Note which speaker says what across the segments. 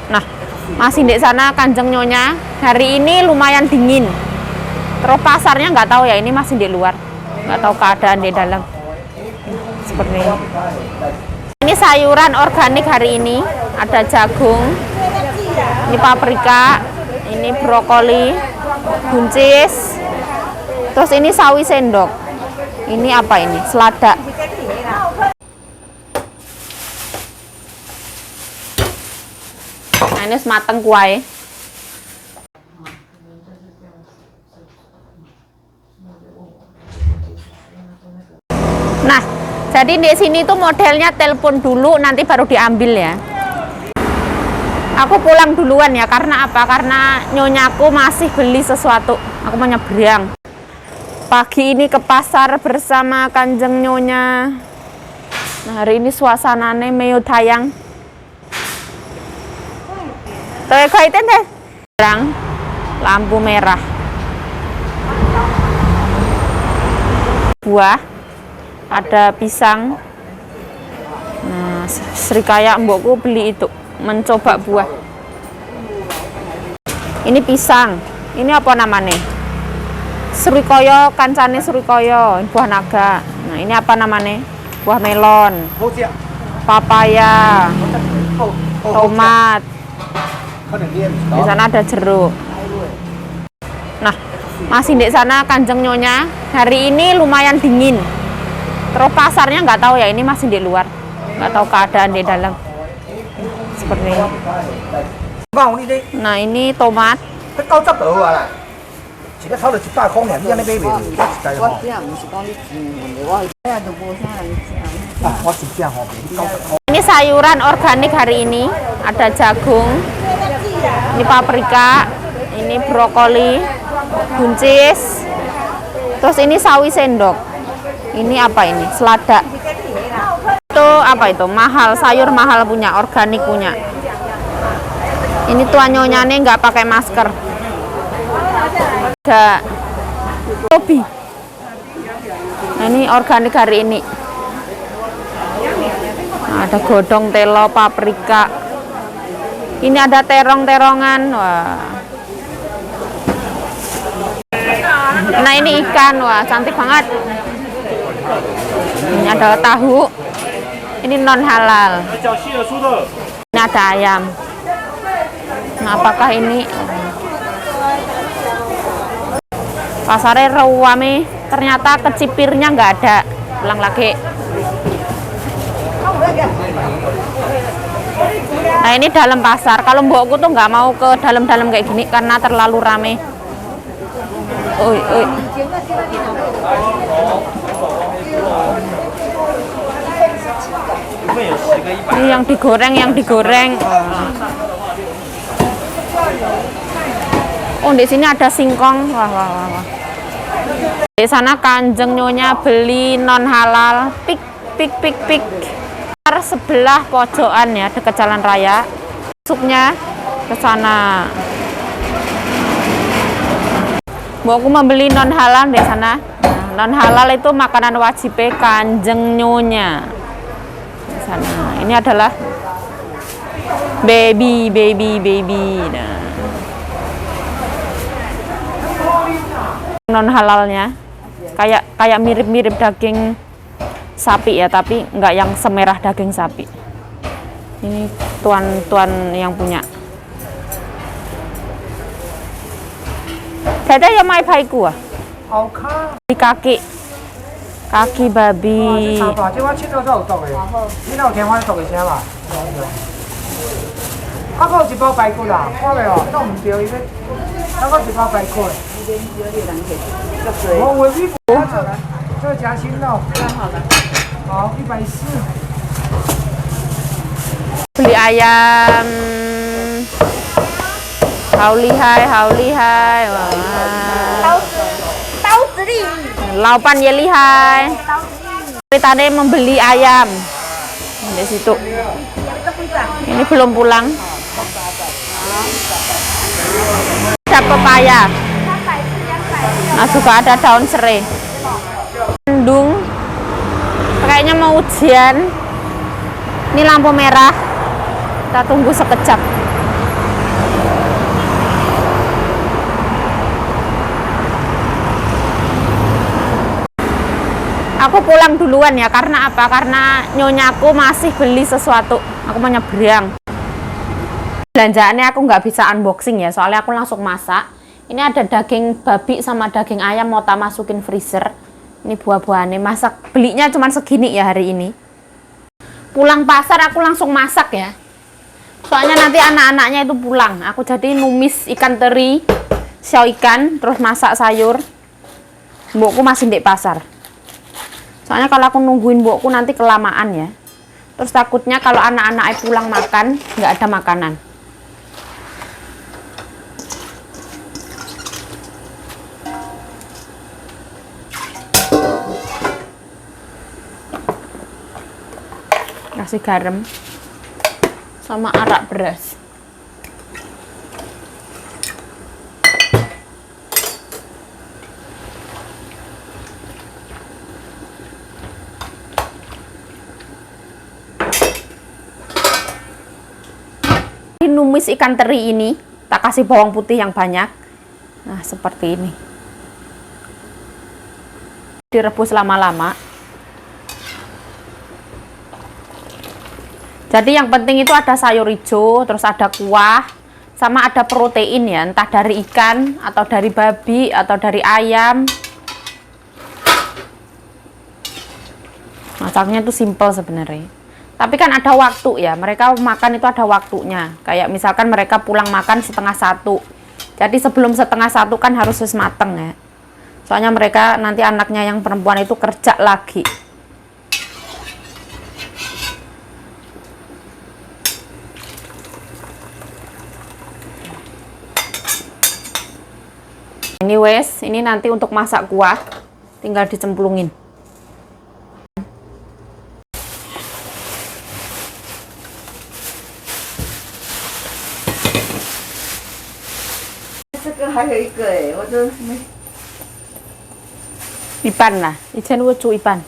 Speaker 1: Nah, masih di sana Kanjeng Nyonya. Hari ini lumayan dingin. Terus pasarnya nggak tahu ya, ini masih di luar. Nggak tahu keadaan di dalam. Seperti ini. Ini sayuran organik hari ini. Ada jagung, ini paprika, ini brokoli, buncis. Terus ini sawi sendok. Ini apa ini? Selada. Nah, ini semateng kuai. Nah, jadi di sini tuh modelnya telepon dulu, nanti baru diambil ya. Aku pulang duluan ya, karena apa? Karena nyonyaku masih beli sesuatu. Aku mau nyebrang. Pagi ini ke pasar bersama Kanjeng Nyonya. Nah, hari ini suasananya meyo tayang. Tuh kaitan deh. Terang, lampu merah. Buah, ada pisang. Nah, Srikaya mbokku beli itu, mencoba buah. Ini pisang. Ini apa namanya? Srikaya, kancane Srikaya, buah naga. Nah, ini apa namanya? Buah melon. Papaya. Tomat. Di sana ada jeruk. Nah, masih di sana Kanjeng Nyonya. Hari ini lumayan dingin. Terus pasarnya nggak tahu ya, ini masih di luar. Nggak tahu keadaan di dalam. Seperti ini. Nah, ini tomat. Ini sayuran organik hari ini. Ada jagung, ini paprika, ini brokoli, buncis. Terus ini sawi sendok. Ini apa ini? Selada. Itu apa itu? Mahal, sayur mahal punya, organik punya. Ini tuan nyonyane nggak pakai masker. Ada tobi. Nah, ini organik hari ini. Nah, ada godong, telo, paprika. Ini ada terong-terongan. Wah. Nah, ini ikan. Wah, cantik banget. Ini ada tahu. Ini non halal. Ini ada ayam. Nah, apakah ini? Pasarnya rame. Ternyata kecipirnya nggak ada. Pulang lagi. Nah, ini dalam pasar. Kalau mbokku tuh nggak mau ke dalam-dalam kayak gini karena terlalu rame. Oi. Ini yang digoreng. Oh, di sini ada singkong. Wah. Di sana Kanjeng Nyonya beli non halal. Pik. Sebelah pojokan ya, dekat jalan raya. Masuknya ke sana. Mbokku membeli non halal di sana. Nah, non halal itu makanan wajib Kanjeng Nyonya. Di sana. Ini adalah baby. Nah. Non halalnya kayak mirip daging sapi ya, tapi nggak yang semerah daging sapi. Ini tuan yang punya. Dada ya mai paiku ah. Di kaki babi. Beli ayam. Hao lihai. Laupan ya lihai. Tadi membeli ayam di situ. Ini belum pulang. Ada pepaya. Nah, juga ada daun serai. Mendung. Kayaknya mau hujan. Ini lampu merah. Kita tunggu sekejap. Aku pulang duluan ya, karena apa? Karena nyonyaku masih beli sesuatu. Aku mau nyebrang. Belanjaannya aku nggak bisa unboxing ya, soalnya aku langsung masak. Ini ada daging babi sama daging ayam mau tak masukin freezer. Ini buah-buahannya, masak. Belinya cuma segini ya hari ini. Pulang pasar aku langsung masak ya. Soalnya nanti anak-anaknya itu pulang. Aku jadi numis ikan teri, xiao ikan, terus masak sayur. Mbokku masih di pasar. Soalnya kalau aku nungguin mbokku nanti kelamaan ya. Terus takutnya kalau anak-anaknya pulang makan, nggak ada makanan. Kasih garam sama arak beras. Numis ikan teri ini tak kasih bawang putih yang banyak. Nah, seperti ini. Direbus lama-lama. Jadi yang penting itu ada sayur hijau, terus ada kuah, sama ada protein ya, entah dari ikan atau dari babi atau dari ayam. Masaknya itu simple sebenarnya. Tapi kan ada waktu ya, mereka makan itu ada waktunya. Kayak misalkan mereka pulang makan 12:30. Jadi sebelum 12:30 kan harus mateng ya. Soalnya mereka nanti anaknya yang perempuan itu kerja lagi. Ini wes, ini nanti untuk masak kuah, tinggal dicemplungin. Ipan lah, ijen wucu ipan.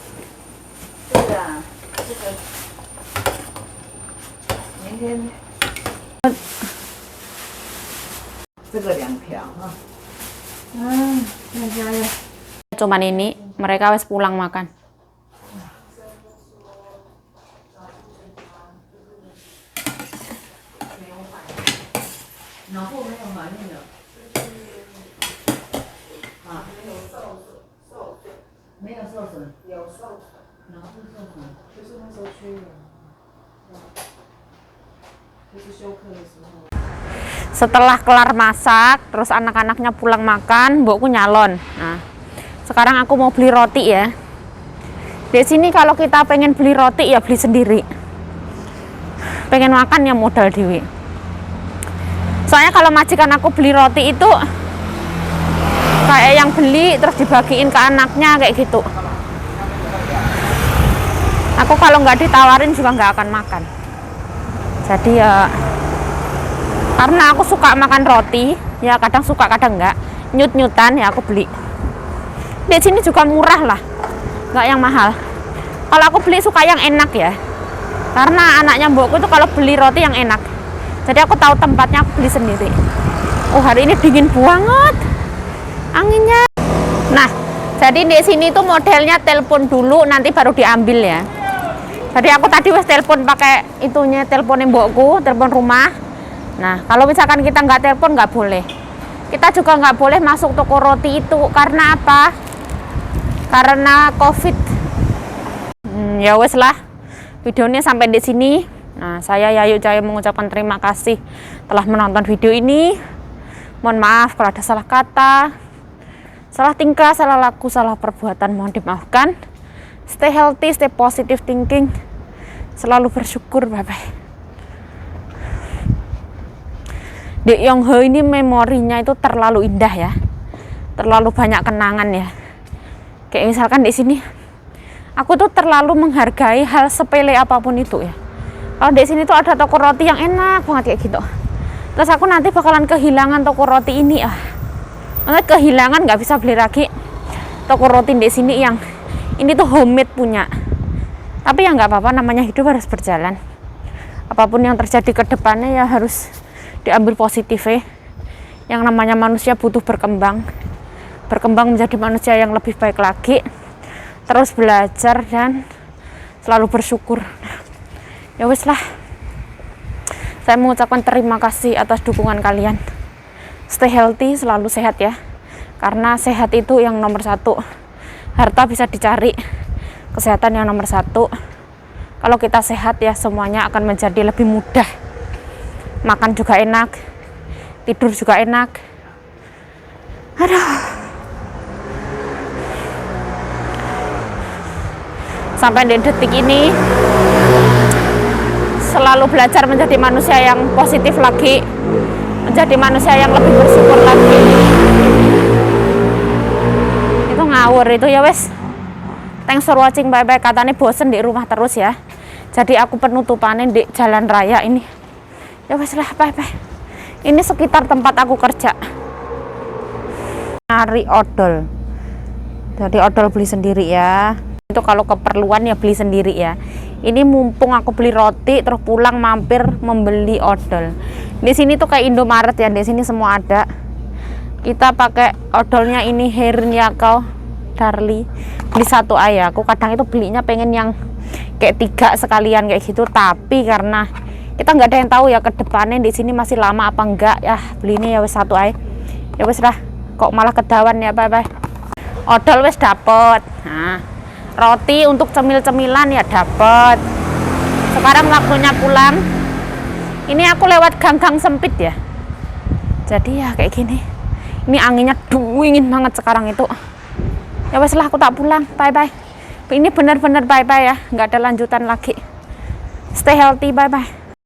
Speaker 1: Cuman ini mereka wes pulang makan. Setelah kelar masak, terus anak-anaknya pulang makan, mbokku nyalon. Nah, sekarang aku mau beli roti ya. Di sini kalau kita pengen beli roti ya beli sendiri. Pengen makan ya modal dewi. Soalnya kalau majikan aku beli roti itu kayak yang beli terus dibagiin ke anaknya kayak gitu. Aku kalau nggak ditawarin juga nggak akan makan. Jadi ya, karena aku suka makan roti, ya kadang suka kadang enggak. Nyut-nyutan ya aku beli. Di sini juga murah lah, nggak yang mahal. Kalau aku beli suka yang enak ya, karena anaknya mbokku itu kalau beli roti yang enak. Jadi aku tahu tempatnya, aku beli sendiri. Oh, hari ini dingin banget anginnya. Nah, jadi di sini tuh modelnya telepon dulu, nanti baru diambil ya. Jadi aku tadi wes telepon pakai itunya, teleponnya mbokku, telepon rumah. Nah, kalau misalkan kita nggak telepon nggak boleh. Kita juga nggak boleh masuk toko roti itu. Karena apa? Karena COVID. Ya wes lah. Videonya sampai di sini. Nah, saya Yayu Jaya mengucapkan terima kasih telah menonton video ini. Mohon maaf kalau ada salah kata, salah tingkah, salah laku, salah perbuatan, mohon dimaafkan. Stay healthy, stay positive thinking. Selalu bersyukur, bye-bye. Dek Yongho ini memorinya itu terlalu indah ya. Terlalu banyak kenangan ya. Kayak misalkan di sini aku tuh terlalu menghargai hal sepele apapun itu ya. Kalau di sini tuh ada toko roti yang enak banget kayak gitu. Terus aku nanti bakalan kehilangan toko roti ini ah. Nanti kehilangan nggak bisa beli lagi toko roti di sini yang ini tuh homemade punya. Tapi ya nggak apa-apa, namanya hidup harus berjalan. Apapun yang terjadi ke depannya ya harus diambil positif ya. Yang namanya manusia butuh berkembang. Berkembang menjadi manusia yang lebih baik lagi. terus belajar dan selalu bersyukur. Ya wes lah, saya mengucapkan terima kasih atas dukungan kalian. Stay healthy, selalu sehat ya, karena sehat itu yang nomor satu. Harta bisa dicari, kesehatan yang nomor satu. Kalau kita sehat ya semuanya akan menjadi lebih mudah. Makan juga enak, tidur juga enak. Aduh. Sampai di detik ini selalu belajar menjadi manusia yang positif lagi, menjadi manusia yang lebih bersyukur lagi. Itu ngawur itu ya wes. Thanks for watching, bye bye. Katanya bosen di rumah terus ya, jadi aku penutupanin di jalan raya ini. Ya wes lah, bye bye. Ini sekitar tempat aku kerja. Nyari odol, jadi odol beli sendiri ya. Itu kalau keperluan ya beli sendiri ya. Ini mumpung aku beli roti terus pulang mampir membeli odol. Di sini tuh kayak Indomaret ya, di sini semua ada. Kita pakai odolnya ini Hernyakau Darli. Beli satu aja. Aku kadang itu belinya pengen yang kayak 3 sekalian kayak gitu, tapi karena kita nggak ada yang tahu ya ke depannya di sini masih lama apa enggak ya, beli ini ya wes satu aja. Ya wes lah, kok malah kedawan ya, bye bye. Odol wes dapet. Nah, roti untuk cemil-cemilan ya dapat. Sekarang waktunya pulang. Ini aku lewat gang-gang sempit ya, jadi ya kayak gini. Ini anginnya dingin banget sekarang itu. Ya wes lah, aku tak pulang, bye bye. Ini bener-bener bye bye ya, nggak ada lanjutan lagi. Stay healthy, bye bye.